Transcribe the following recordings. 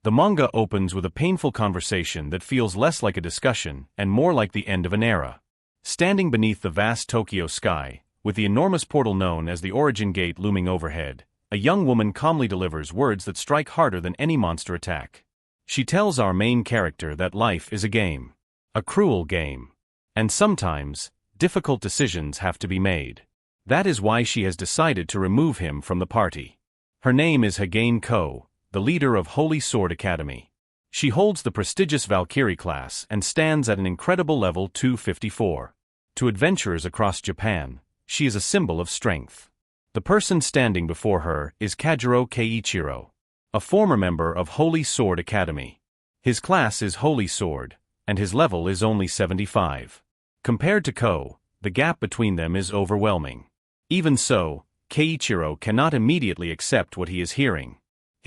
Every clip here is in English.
The manga opens with a painful conversation that feels less like a discussion and more like the end of an era. Standing beneath the vast Tokyo sky, with the enormous portal known as the Origin Gate looming overhead, a young woman calmly delivers words that strike harder than any monster attack. She tells our main character that life is a game. A cruel game. And sometimes, difficult decisions have to be made. That is why she has decided to remove him from the party. Her name is Hagane Ko, the leader of Holy Sword Academy. She holds the prestigious Valkyrie class and stands at an incredible level 254. To adventurers across Japan, she is a symbol of strength. The person standing before her is Kajiro Keiichiro, a former member of Holy Sword Academy. His class is Holy Sword, and his level is only 75. Compared to Ko, the gap between them is overwhelming. Even so, Keiichiro cannot immediately accept what he is hearing.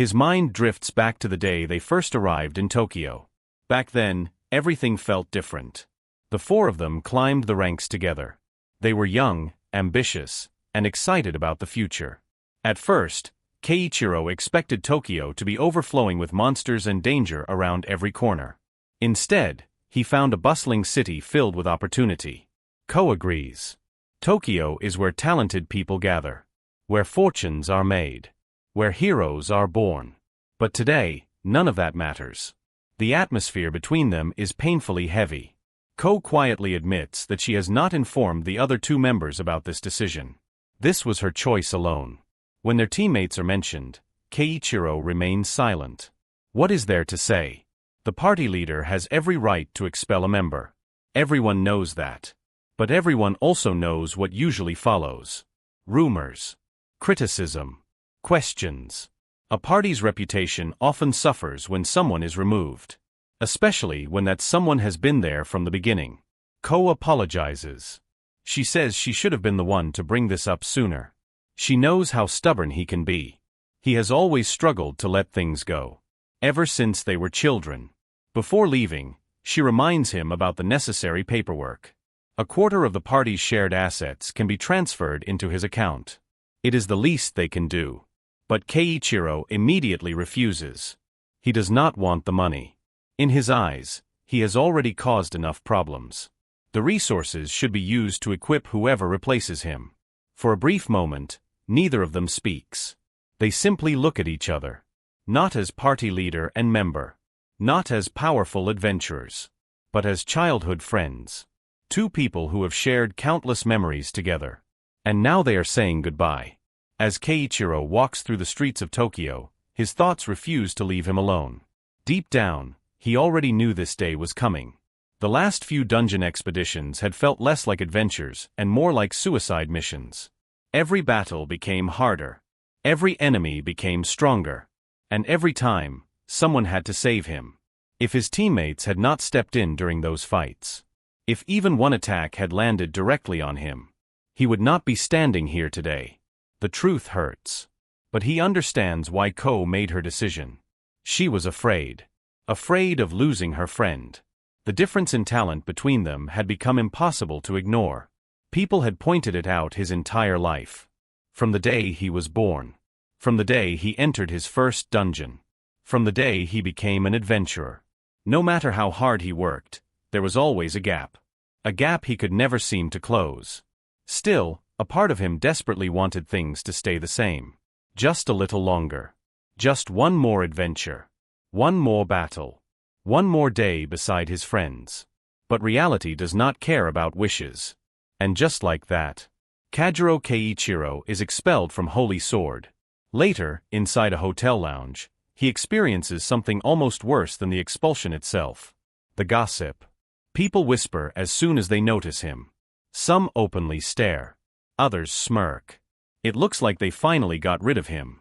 His mind drifts back to the day they first arrived in Tokyo. Back then, everything felt different. The four of them climbed the ranks together. They were young, ambitious, and excited about the future. At first, Keiichiro expected Tokyo to be overflowing with monsters and danger around every corner. Instead, he found a bustling city filled with opportunity. Ko agrees. Tokyo is where talented people gather, where fortunes are made, where heroes are born. But today, none of that matters. The atmosphere between them is painfully heavy. Ko quietly admits that she has not informed the other two members about this decision. This was her choice alone. When their teammates are mentioned, Keiichiro remains silent. What is there to say? The party leader has every right to expel a member. Everyone knows that. But everyone also knows what usually follows. Rumors. Criticism. Questions. A party's reputation often suffers when someone is removed. Especially when that someone has been there from the beginning. Ko apologizes. She says she should have been the one to bring this up sooner. She knows how stubborn he can be. He has always struggled to let things go. Ever since they were children. Before leaving, she reminds him about the necessary paperwork. A quarter of the party's shared assets can be transferred into his account. It is the least they can do. But Keiichiro immediately refuses. He does not want the money. In his eyes, he has already caused enough problems. The resources should be used to equip whoever replaces him. For a brief moment, neither of them speaks. They simply look at each other. Not as party leader and member. Not as powerful adventurers. But as childhood friends. Two people who have shared countless memories together. And now they are saying goodbye. As Keiichiro walks through the streets of Tokyo, his thoughts refuse to leave him alone. Deep down, he already knew this day was coming. The last few dungeon expeditions had felt less like adventures and more like suicide missions. Every battle became harder. Every enemy became stronger. And every time, someone had to save him. If his teammates had not stepped in during those fights, if even one attack had landed directly on him, he would not be standing here today. The truth hurts. But he understands why Ko made her decision. She was afraid. Afraid of losing her friend. The difference in talent between them had become impossible to ignore. People had pointed it out his entire life. From the day he was born. From the day he entered his first dungeon. From the day he became an adventurer. No matter how hard he worked, there was always a gap. A gap he could never seem to close. Still, a part of him desperately wanted things to stay the same. Just a little longer. Just one more adventure. One more battle. One more day beside his friends. But reality does not care about wishes. And just like that, Kajiro Keiichiro is expelled from Holy Sword. Later, inside a hotel lounge, he experiences something almost worse than the expulsion itself. The gossip. People whisper as soon as they notice him. Some openly stare. Others smirk. It looks like they finally got rid of him.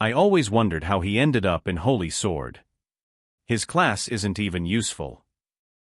I always wondered how he ended up in Holy Sword. His class isn't even useful.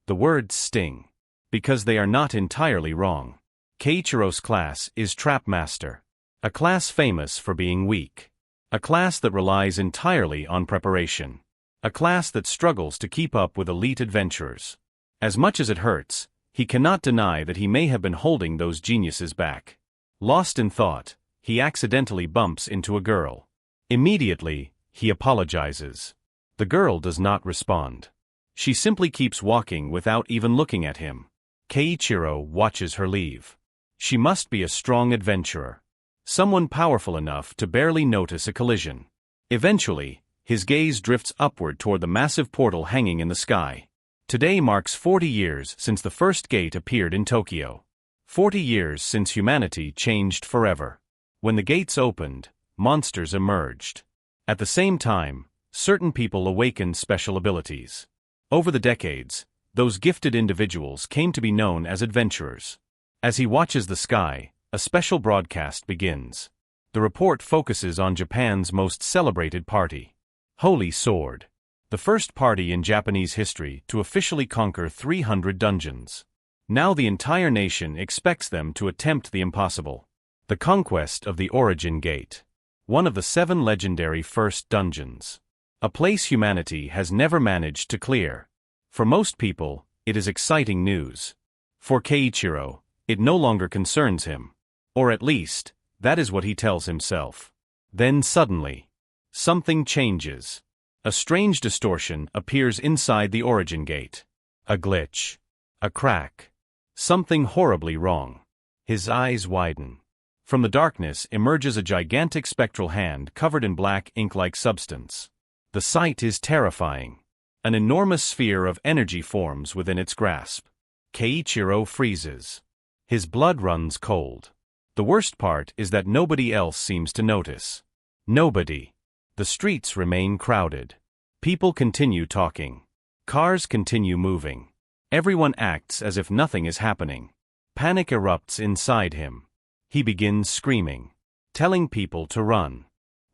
The words sting. Because they are not entirely wrong. Keiichiro's class is Trap Master. A class famous for being weak. A class that relies entirely on preparation. A class that struggles to keep up with elite adventurers. As much as it hurts, he cannot deny that he may have been holding those geniuses back. Lost in thought, he accidentally bumps into a girl. Immediately, he apologizes. The girl does not respond. She simply keeps walking without even looking at him. Keiichiro watches her leave. She must be a strong adventurer. Someone powerful enough to barely notice a collision. Eventually, his gaze drifts upward toward the massive portal hanging in the sky. Today marks 40 years since the first gate appeared in Tokyo. 40 years since humanity changed forever. When the gates opened, monsters emerged. At the same time, certain people awakened special abilities. Over the decades, those gifted individuals came to be known as adventurers. As he watches the sky, a special broadcast begins. The report focuses on Japan's most celebrated party. Holy Sword. The first party in Japanese history to officially conquer 300 dungeons. Now the entire nation expects them to attempt the impossible. The conquest of the Origin Gate. One of the 7 legendary first dungeons. A place humanity has never managed to clear. For most people, it is exciting news. For Keiichiro, it no longer concerns him. Or at least, that is what he tells himself. Then suddenly, something changes. A strange distortion appears inside the Origin Gate. A glitch. A crack. Something horribly wrong. His eyes widen. From the darkness emerges a gigantic spectral hand covered in black ink-like substance. The sight is terrifying. An enormous sphere of energy forms within its grasp. Keiichiro freezes. His blood runs cold. The worst part is that nobody else seems to notice. Nobody. The streets remain crowded. People continue talking. Cars continue moving. Everyone acts as if nothing is happening. Panic erupts inside him. He begins screaming, telling people to run,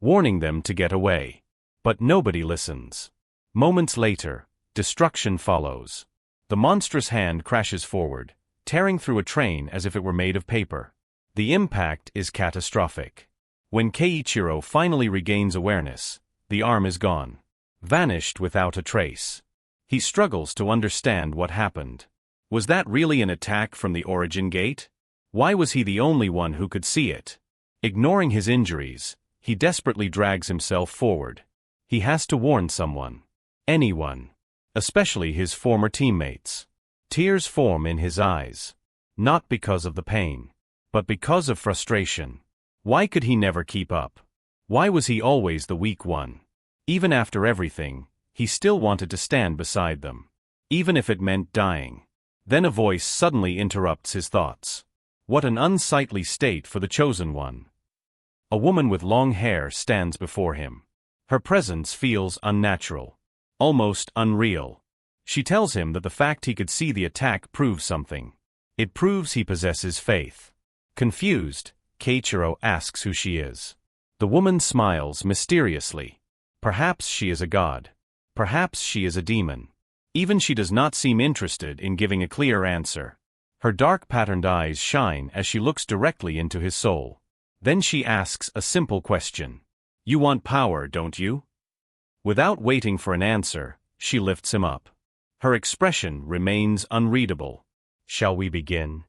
warning them to get away. But nobody listens. Moments later, destruction follows. The monstrous hand crashes forward, tearing through a train as if it were made of paper. The impact is catastrophic. When Keiichiro finally regains awareness, the arm is gone. Vanished without a trace. He struggles to understand what happened. Was that really an attack from the Origin Gate? Why was he the only one who could see it? Ignoring his injuries, he desperately drags himself forward. He has to warn someone. Anyone. Especially his former teammates. Tears form in his eyes. Not because of the pain, but because of frustration. Why could he never keep up? Why was he always the weak one? Even after everything, he still wanted to stand beside them. Even if it meant dying. Then a voice suddenly interrupts his thoughts. What an unsightly state for the chosen one. A woman with long hair stands before him. Her presence feels unnatural. Almost unreal. She tells him that the fact he could see the attack proves something. It proves he possesses faith. Confused, Keiichiro asks who she is. The woman smiles mysteriously. Perhaps she is a god. Perhaps she is a demon. Even she does not seem interested in giving a clear answer. Her dark patterned eyes shine as she looks directly into his soul. Then she asks a simple question. You want power, don't you? Without waiting for an answer, she lifts him up. Her expression remains unreadable. Shall we begin?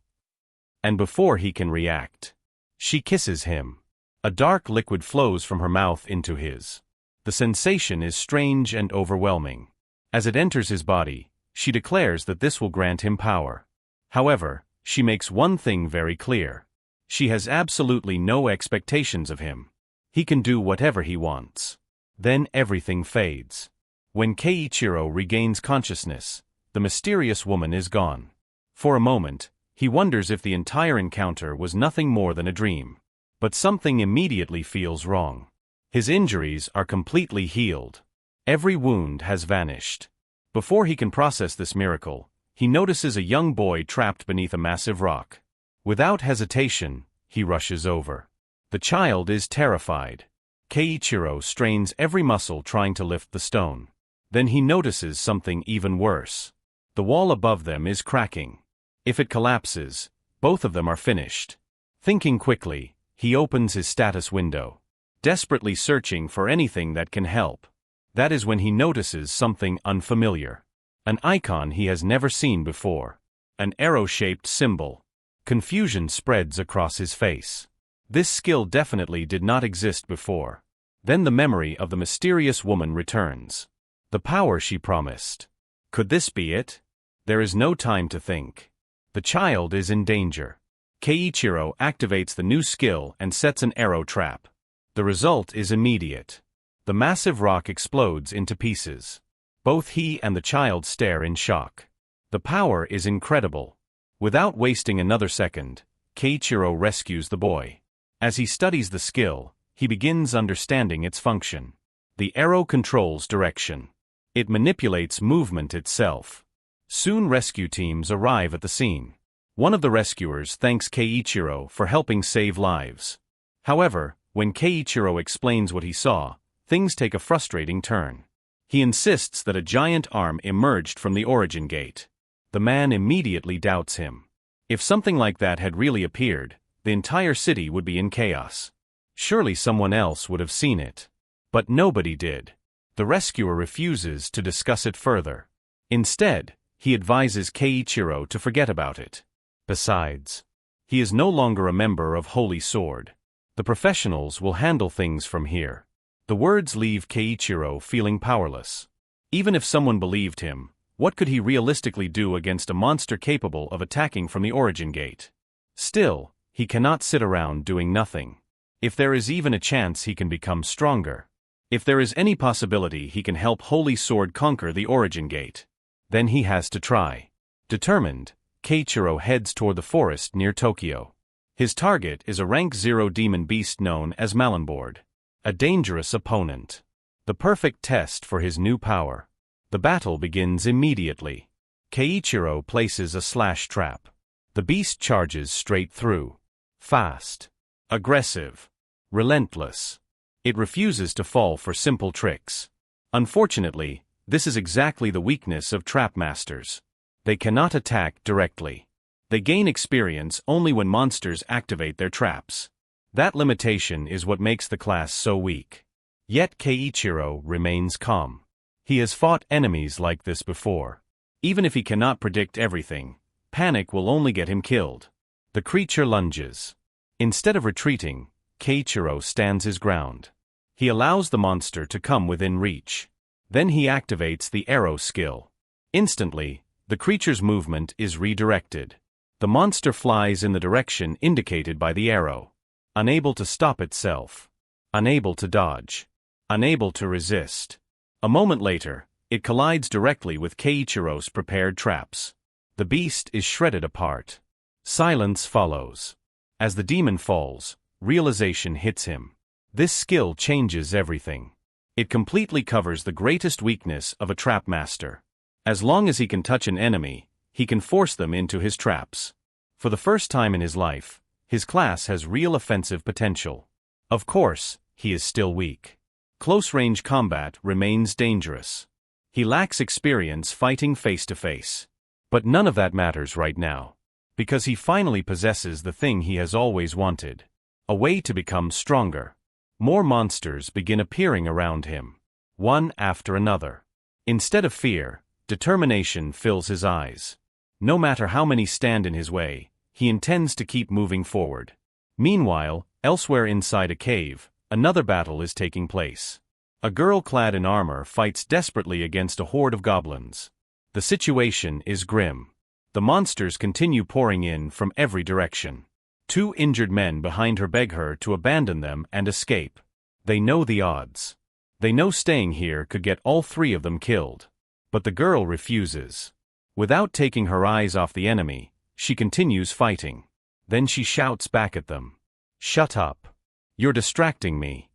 And before he can react, she kisses him. A dark liquid flows from her mouth into his. The sensation is strange and overwhelming. As it enters his body, she declares that this will grant him power. However, she makes one thing very clear. She has absolutely no expectations of him. He can do whatever he wants. Then everything fades. When Keiichiro regains consciousness, the mysterious woman is gone. For a moment, he wonders if the entire encounter was nothing more than a dream. But something immediately feels wrong. His injuries are completely healed. Every wound has vanished. Before he can process this miracle, he notices a young boy trapped beneath a massive rock. Without hesitation, he rushes over. The child is terrified. Keiichiro strains every muscle trying to lift the stone. Then he notices something even worse. The wall above them is cracking. If it collapses, both of them are finished. Thinking quickly, he opens his status window. Desperately searching for anything that can help. That is when he notices something unfamiliar. An icon he has never seen before. An arrow-shaped symbol. Confusion spreads across his face. This skill definitely did not exist before. Then the memory of the mysterious woman returns. The power she promised. Could this be it? There is no time to think. The child is in danger. Keiichiro activates the new skill and sets an arrow trap. The result is immediate. The massive rock explodes into pieces. Both he and the child stare in shock. The power is incredible. Without wasting another second, Keiichiro rescues the boy. As he studies the skill, he begins understanding its function. The arrow controls direction. It manipulates movement itself. Soon rescue teams arrive at the scene. One of the rescuers thanks Keiichiro for helping save lives. However, when Keiichiro explains what he saw, things take a frustrating turn. He insists that a giant arm emerged from the origin gate. The man immediately doubts him. If something like that had really appeared, the entire city would be in chaos. Surely someone else would have seen it. But nobody did. The rescuer refuses to discuss it further. Instead, he advises Keiichiro to forget about it. Besides, he is no longer a member of Holy Sword. The professionals will handle things from here. The words leave Keiichiro feeling powerless. Even if someone believed him, what could he realistically do against a monster capable of attacking from the origin gate? Still, he cannot sit around doing nothing. If there is even a chance he can become stronger. If there is any possibility he can help Holy Sword conquer the origin gate, then he has to try. Determined, Keiichiro heads toward the forest near Tokyo. His target is a rank 0 demon beast known as Malinboard. A dangerous opponent. The perfect test for his new power. The battle begins immediately. Keiichiro places a slash trap. The beast charges straight through. Fast. Aggressive. Relentless. It refuses to fall for simple tricks. Unfortunately, this is exactly the weakness of trap masters. They cannot attack directly. They gain experience only when monsters activate their traps. That limitation is what makes the class so weak. Yet Keiichiro remains calm. He has fought enemies like this before. Even if he cannot predict everything, panic will only get him killed. The creature lunges. Instead of retreating, Keiichiro stands his ground. He allows the monster to come within reach. Then he activates the arrow skill. Instantly, the creature's movement is redirected. The monster flies in the direction indicated by the arrow. Unable to stop itself. Unable to dodge. Unable to resist. A moment later, it collides directly with Keiichiro's prepared traps. The beast is shredded apart. Silence follows. As the demon falls, realization hits him. This skill changes everything. It completely covers the greatest weakness of a trap master. As long as he can touch an enemy, he can force them into his traps. For the first time in his life, his class has real offensive potential. Of course, he is still weak. Close-range combat remains dangerous. He lacks experience fighting face-to-face. But none of that matters right now. Because he finally possesses the thing he has always wanted. A way to become stronger. More monsters begin appearing around him. One after another. Instead of fear, determination fills his eyes. No matter how many stand in his way, he intends to keep moving forward. Meanwhile, elsewhere inside a cave, another battle is taking place. A girl clad in armor fights desperately against a horde of goblins. The situation is grim. The monsters continue pouring in from every direction. Two injured men behind her beg her to abandon them and escape. They know the odds. They know staying here could get all three of them killed. But the girl refuses. Without taking her eyes off the enemy, she continues fighting. Then she shouts back at them. "Shut up. You're distracting me."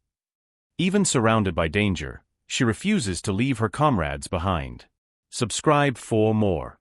Even surrounded by danger, she refuses to leave her comrades behind. Subscribe for more.